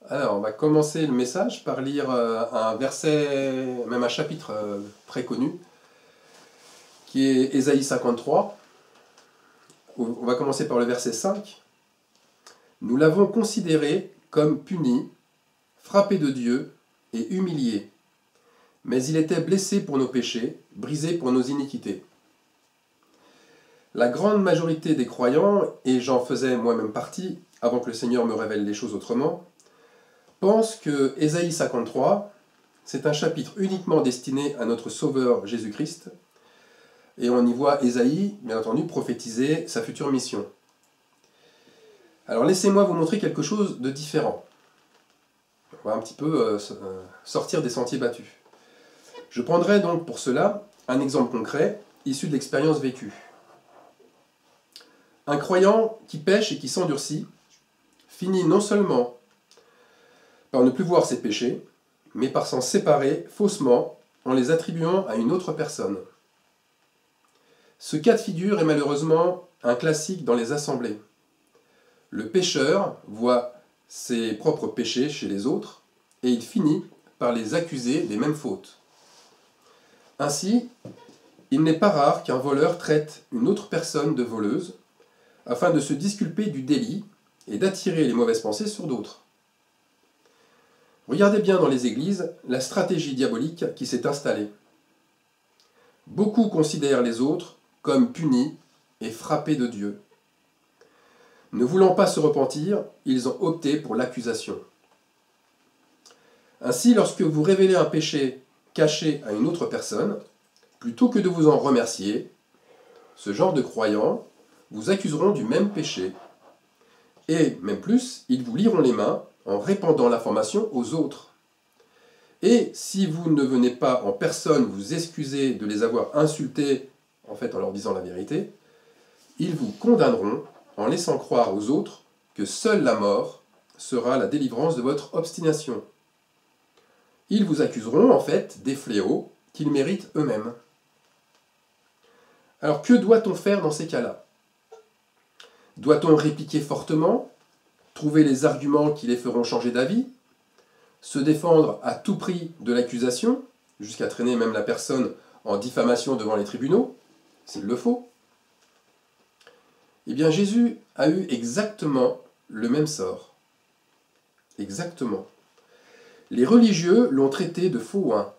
Alors, on va commencer le message par lire un verset, même un chapitre très connu, qui est Ésaïe 53. On va commencer par le verset 5. Nous l'avons considéré comme puni, frappé de Dieu et humilié. Mais il était blessé pour nos péchés, brisé pour nos iniquités. La grande majorité des croyants, et j'en faisais moi-même partie, avant que le Seigneur me révèle les choses autrement, pensent que Ésaïe 53, c'est un chapitre uniquement destiné à notre Sauveur Jésus-Christ, et on y voit Ésaïe, bien entendu, prophétiser sa future mission. Alors laissez-moi vous montrer quelque chose de différent. On va un petit peu sortir des sentiers battus. Je prendrai donc pour cela un exemple concret, issu de l'expérience vécue. Un croyant qui pêche et qui s'endurcit finit non seulement par ne plus voir ses péchés, mais par s'en séparer faussement en les attribuant à une autre personne. Ce cas de figure est malheureusement un classique dans les assemblées. Le pécheur voit ses propres péchés chez les autres et il finit par les accuser des mêmes fautes. Ainsi, il n'est pas rare qu'un voleur traite une autre personne de voleuse afin de se disculper du délit et d'attirer les mauvaises pensées sur d'autres. Regardez bien dans les églises la stratégie diabolique qui s'est installée. Beaucoup considèrent les autres comme punis et frappés de Dieu. Ne voulant pas se repentir, ils ont opté pour l'accusation. Ainsi, lorsque vous révélez un péché caché à une autre personne, plutôt que de vous en remercier, ce genre de croyants vous accuseront du même péché. Et même plus, ils vous lieront les mains en répandant l'information aux autres. Et si vous ne venez pas en personne vous excuser de les avoir insultés, en fait en leur disant la vérité, ils vous condamneront en laissant croire aux autres que seule la mort sera la délivrance de votre obstination. Ils vous accuseront en fait des fléaux qu'ils méritent eux-mêmes. Alors que doit-on faire dans ces cas-là? Doit-on répliquer fortement, trouver les arguments qui les feront changer d'avis, se défendre à tout prix de l'accusation, jusqu'à traîner même la personne en diffamation devant les tribunaux, s'il le faut? Eh bien, Jésus a eu exactement le même sort. Exactement. Les religieux l'ont traité de faux oins.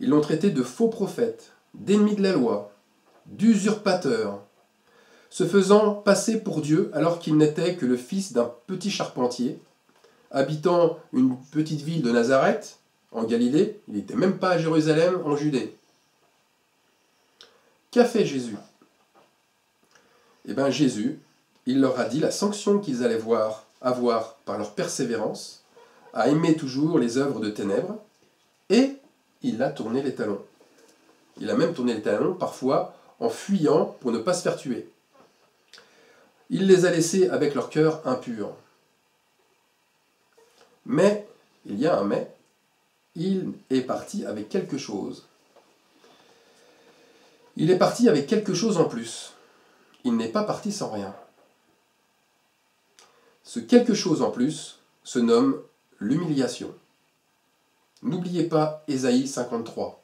Ils l'ont traité de faux prophète, d'ennemi de la loi, d'usurpateur, se faisant passer pour Dieu alors qu'il n'était que le fils d'un petit charpentier, habitant une petite ville de Nazareth, en Galilée. Il n'était même pas à Jérusalem, en Judée. Qu'a fait Jésus? Eh bien Jésus, il leur a dit la sanction qu'ils allaient avoir par leur persévérance, à aimer toujours les œuvres de ténèbres, et il a tourné les talons. Il a même tourné les talons, parfois en fuyant pour ne pas se faire tuer. Il les a laissés avec leur cœur impur. Mais, il y a un mais, il est parti avec quelque chose. Il est parti avec quelque chose en plus. Il n'est pas parti sans rien. Ce quelque chose en plus se nomme l'humiliation. N'oubliez pas Ésaïe 53.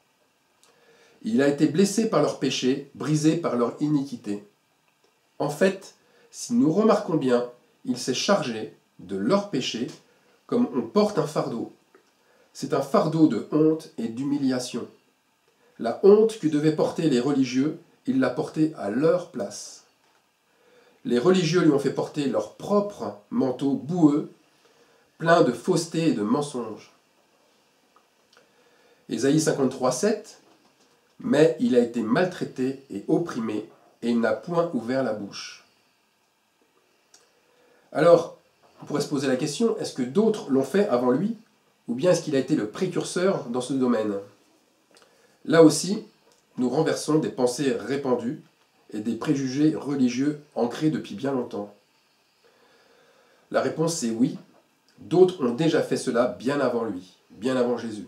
Il a été blessé par leurs péchés, brisé par leur iniquité. En fait, si nous remarquons bien, il s'est chargé de leurs péchés comme on porte un fardeau. C'est un fardeau de honte et d'humiliation. La honte que devaient porter les religieux, il l'a portée à leur place. Les religieux lui ont fait porter leur propre manteau boueux, plein de fausseté et de mensonges. Ésaïe 53, 7. Mais il a été maltraité et opprimé, et il n'a point ouvert la bouche. Alors, on pourrait se poser la question, est-ce que d'autres l'ont fait avant lui, ou bien est-ce qu'il a été le précurseur dans ce domaine? Là aussi, nous renversons des pensées répandues et des préjugés religieux ancrés depuis bien longtemps. La réponse est oui, d'autres ont déjà fait cela bien avant lui, bien avant Jésus.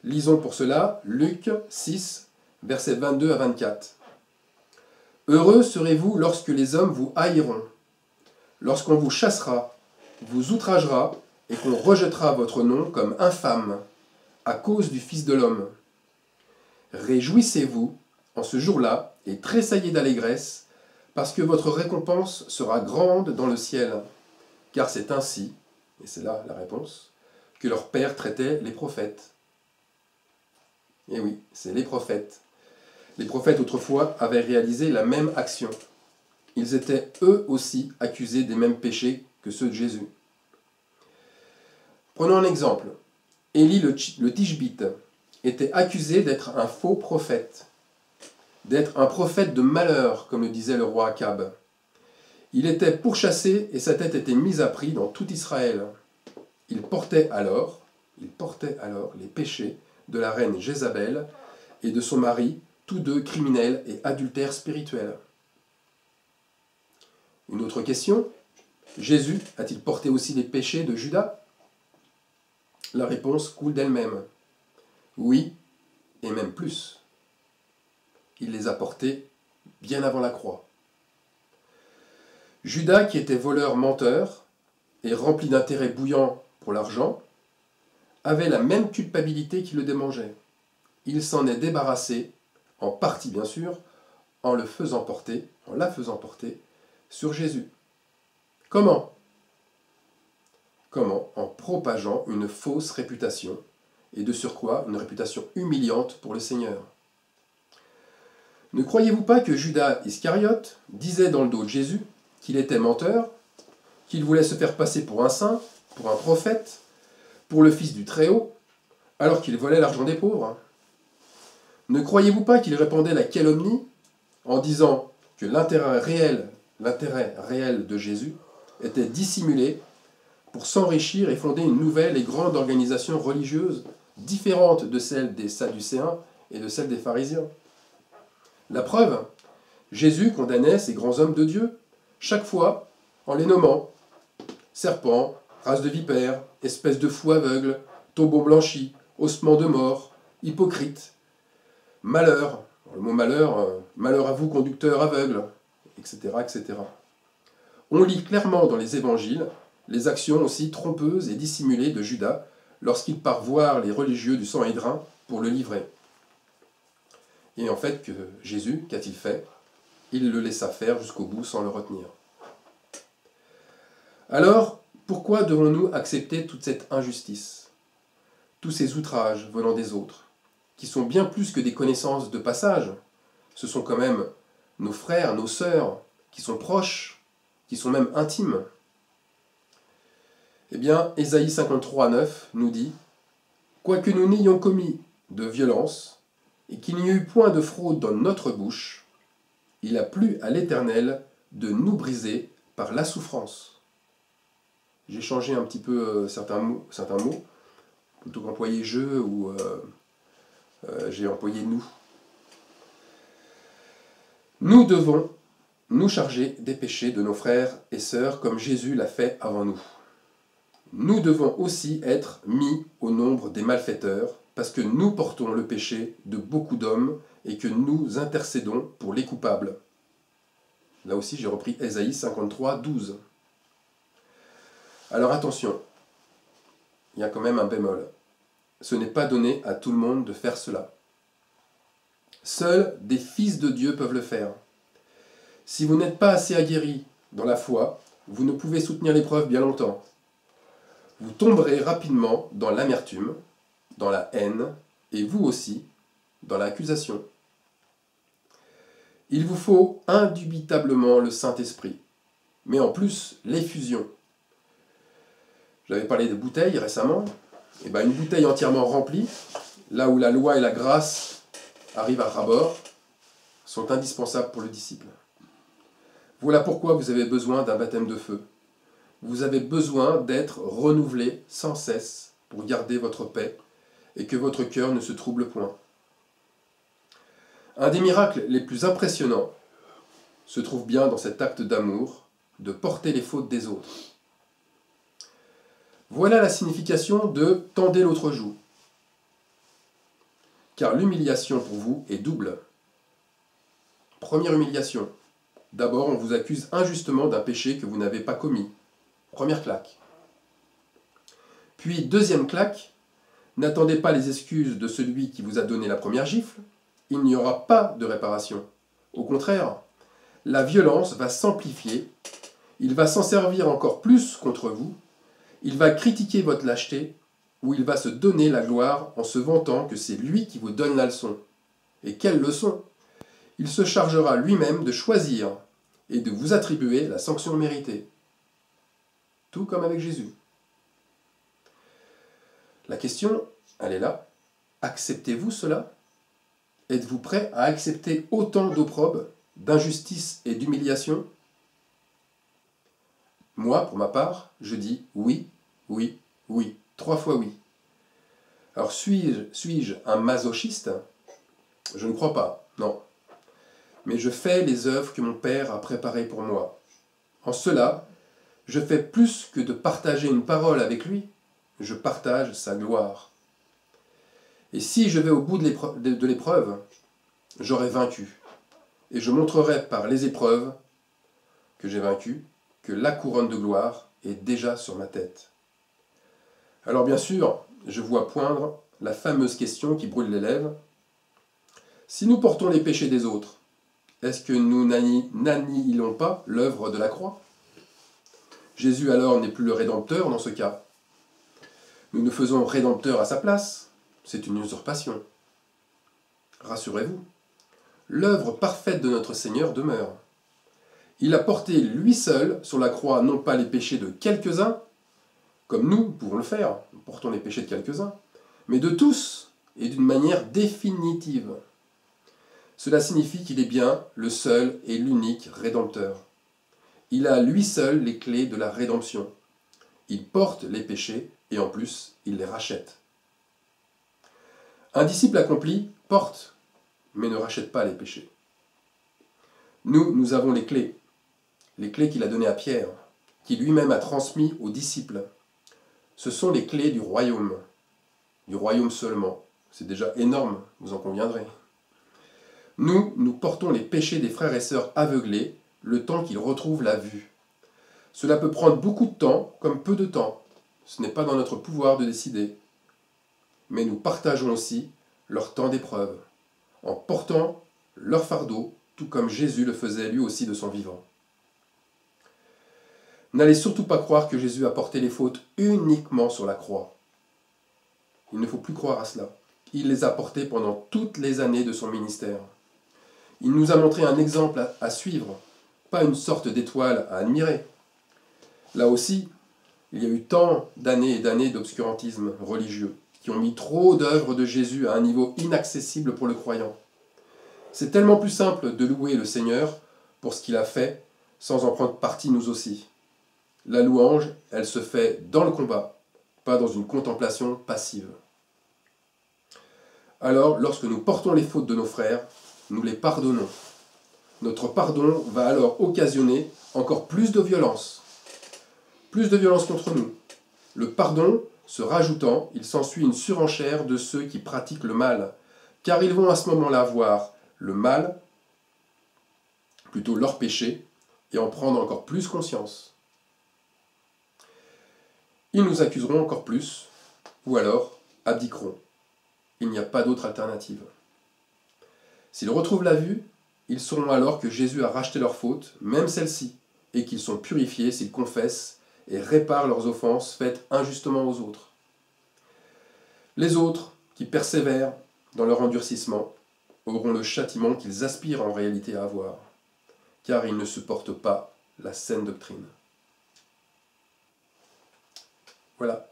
Lisons pour cela Luc 6, versets 22 à 24. Heureux serez-vous lorsque les hommes vous haïront, lorsqu'on vous chassera vous outragera et qu'on rejettera votre nom comme infâme à cause du Fils de l'homme. Réjouissez-vous en ce jour-là et tressaillez d'allégresse, parce que votre récompense sera grande dans le ciel. Car c'est ainsi, et c'est là la réponse, que leur père traitait les prophètes. Et oui, c'est les prophètes. Les prophètes autrefois avaient réalisé la même action. Ils étaient eux aussi accusés des mêmes péchés que ceux de Jésus. Prenons un exemple. Élie le Tishbite était accusé d'être un faux prophète, d'être un prophète de malheur, comme le disait le roi Akab. Il était pourchassé et sa tête était mise à prix dans tout Israël. Il portait alors les péchés de la reine Jézabel et de son mari, tous deux criminels et adultères spirituels. Une autre question, Jésus a-t-il porté aussi les péchés de Judas ? La réponse coule d'elle-même. Oui, et même plus. Il les a portés bien avant la croix. Judas, qui était voleur menteur et rempli d'intérêts bouillants pour l'argent, avait la même culpabilité qui le démangeait. Il s'en est débarrassé, en partie bien sûr, en la faisant porter sur Jésus. Comment ? Comment ? En propageant une fausse réputation, et de surcroît une réputation humiliante pour le Seigneur. Ne croyez-vous pas que Judas Iscariote disait dans le dos de Jésus qu'il était menteur, qu'il voulait se faire passer pour un saint, pour un prophète, pour le Fils du Très-Haut, alors qu'il volait l'argent des pauvres ? Ne croyez-vous pas qu'il répandait la calomnie en disant que l'intérêt réel de Jésus était dissimulé pour s'enrichir et fonder une nouvelle et grande organisation religieuse différente de celle des Sadducéens et de celle des pharisiens ? La preuve, Jésus condamnait ces grands hommes de Dieu, chaque fois en les nommant serpents, race de vipères, espèces de fous aveugles, tombeaux blanchis, ossements de mort, hypocrites, malheur, le mot malheur, malheur à vous conducteurs aveugles, etc., etc. On lit clairement dans les évangiles les actions aussi trompeuses et dissimulées de Judas lorsqu'il part voir les religieux du Sanhédrin pour le livrer. Et en fait, que Jésus, qu'a-t-il fait ? Il le laissa faire jusqu'au bout sans le retenir. Alors, pourquoi devons-nous accepter toute cette injustice ? Tous ces outrages venant des autres, qui sont bien plus que des connaissances de passage. Ce sont quand même nos frères, nos sœurs, qui sont proches, qui sont même intimes. Eh bien, Ésaïe 53, 9 nous dit « Quoique nous n'ayons commis de violence, et qu'il n'y eut point de fraude dans notre bouche, il a plu à l'Éternel de nous briser par la souffrance. » J'ai changé un petit peu certains mots. Plutôt qu'employer « je » ou j'ai employé « nous ». Nous devons nous charger des péchés de nos frères et sœurs comme Jésus l'a fait avant nous. Nous devons aussi être mis au nombre des malfaiteurs parce que nous portons le péché de beaucoup d'hommes et que nous intercédons pour les coupables. Là aussi, j'ai repris Ésaïe 53, 12. Alors attention, il y a quand même un bémol. Ce n'est pas donné à tout le monde de faire cela. Seuls des fils de Dieu peuvent le faire. Si vous n'êtes pas assez aguerri dans la foi, vous ne pouvez soutenir l'épreuve bien longtemps. Vous tomberez rapidement dans l'amertume, dans la haine, et vous aussi, dans l'accusation. Il vous faut indubitablement le Saint-Esprit, mais en plus l'effusion. J'avais parlé de bouteilles récemment. Et bien, une bouteille entièrement remplie, là où la loi et la grâce arrivent à ras-bord, sont indispensables pour le disciple. Voilà pourquoi vous avez besoin d'un baptême de feu. Vous avez besoin d'être renouvelé sans cesse pour garder votre paix et que votre cœur ne se trouble point. Un des miracles les plus impressionnants se trouve bien dans cet acte d'amour, de porter les fautes des autres. Voilà la signification de « tendez l'autre joue ». Car l'humiliation pour vous est double. Première humiliation. D'abord, on vous accuse injustement d'un péché que vous n'avez pas commis. Première claque. Puis, deuxième claque, n'attendez pas les excuses de celui qui vous a donné la première gifle, il n'y aura pas de réparation. Au contraire, la violence va s'amplifier, il va s'en servir encore plus contre vous, il va critiquer votre lâcheté, ou il va se donner la gloire en se vantant que c'est lui qui vous donne la leçon. Et quelle leçon! Il se chargera lui-même de choisir et de vous attribuer la sanction méritée. Tout comme avec Jésus. La question, elle est là. Acceptez-vous cela? Êtes-vous prêt à accepter autant d'opprobre, d'injustice et d'humiliation? Moi, pour ma part, je dis oui, oui, oui, 3 fois oui. Alors suis-je un masochiste? Je ne crois pas, non. Mais je fais les œuvres que mon Père a préparées pour moi. En cela, je fais plus que de partager une parole avec lui, je partage sa gloire. Et si je vais au bout de l'épreuve, j'aurai vaincu. Et je montrerai par les épreuves que j'ai vaincu, que la couronne de gloire est déjà sur ma tête. Alors bien sûr, je vois poindre la fameuse question qui brûle les lèvres. Si nous portons les péchés des autres, est-ce que nous n'annihilons pas l'œuvre de la croix? Jésus alors n'est plus le Rédempteur dans ce cas. Nous nous faisons Rédempteur à sa place. C'est une usurpation. Rassurez-vous, l'œuvre parfaite de notre Seigneur demeure. Il a porté lui seul sur la croix non pas les péchés de quelques-uns, comme nous pouvons le faire, nous portons les péchés de quelques-uns, mais de tous et d'une manière définitive. Cela signifie qu'il est bien le seul et l'unique Rédempteur. Il a lui seul les clés de la rédemption. Il porte les péchés et en plus, il les rachète. Un disciple accompli porte, mais ne rachète pas les péchés. Nous avons les clés qu'il a données à Pierre, qui lui-même a transmis aux disciples. Ce sont les clés du royaume seulement. C'est déjà énorme, vous en conviendrez. Nous portons les péchés des frères et sœurs aveuglés, le temps qu'ils retrouvent la vue. Cela peut prendre beaucoup de temps, comme peu de temps. Ce n'est pas dans notre pouvoir de décider. Mais nous partageons aussi leur temps d'épreuve, en portant leur fardeau, tout comme Jésus le faisait lui aussi de son vivant. N'allez surtout pas croire que Jésus a porté les fautes uniquement sur la croix. Il ne faut plus croire à cela. Il les a portées pendant toutes les années de son ministère. Il nous a montré un exemple à suivre, pas une sorte d'étoile à admirer. Là aussi, il y a eu tant d'années et d'années d'obscurantisme religieux qui ont mis trop d'œuvres de Jésus à un niveau inaccessible pour le croyant. C'est tellement plus simple de louer le Seigneur pour ce qu'il a fait, sans en prendre parti nous aussi. La louange, elle se fait dans le combat, pas dans une contemplation passive. Alors, lorsque nous portons les fautes de nos frères, nous les pardonnons. Notre pardon va alors occasionner encore plus de violence contre nous. Le pardon se rajoutant, il s'ensuit une surenchère de ceux qui pratiquent le mal, car ils vont à ce moment-là voir le mal, plutôt leur péché, et en prendre encore plus conscience. Ils nous accuseront encore plus, ou alors abdiqueront. Il n'y a pas d'autre alternative. S'ils retrouvent la vue, ils sauront alors que Jésus a racheté leurs fautes, même celles-ci, et qu'ils sont purifiés s'ils confessent et réparent leurs offenses faites injustement aux autres. Les autres, qui persévèrent dans leur endurcissement, auront le châtiment qu'ils aspirent en réalité à avoir, car ils ne supportent pas la saine doctrine. Voilà.